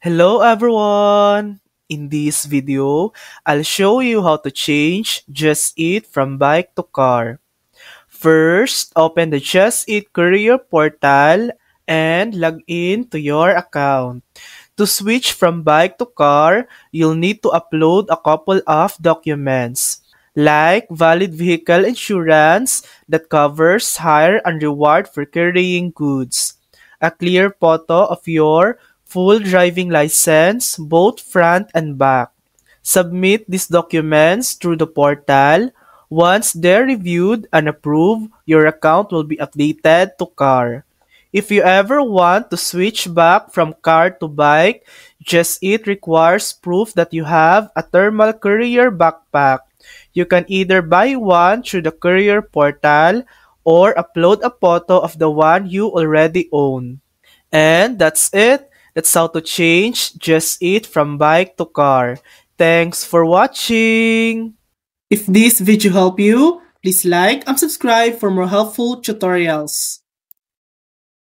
Hello everyone! In this video, I'll show you how to change Just Eat from bike to car. First, open the Just Eat Courier portal and log in to your account. To switch from bike to car, you'll need to upload a couple of documents, like valid vehicle insurance that covers hire and reward for carrying goods, a clear photo of your full driving license, both front and back. Submit these documents through the portal. Once they're reviewed and approved, your account will be updated to car. If you ever want to switch back from car to bike, Just Eat requires proof that you have a thermal courier backpack. You can either buy one through the courier portal or upload a photo of the one you already own. And that's it. That's how to change Just Eat from bike to car. Thanks for watching! If this video helped you, please like and subscribe for more helpful tutorials.